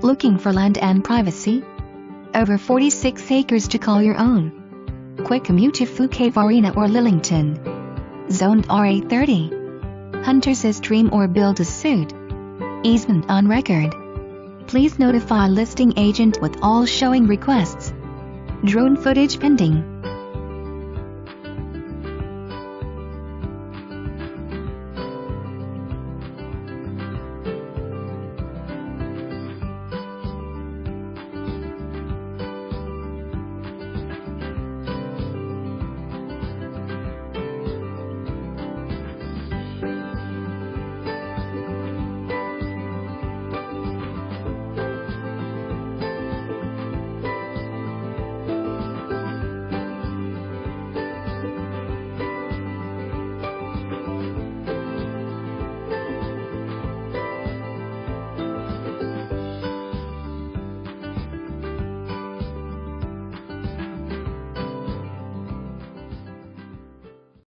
Looking for land and privacy? Over 46 acres to call your own. Quick commute to Fuquay Varina or Lillington. Zoned RA30. Hunter's dream or build to suit. Easement on record. Please notify listing agent with all showing requests. Drone footage pending.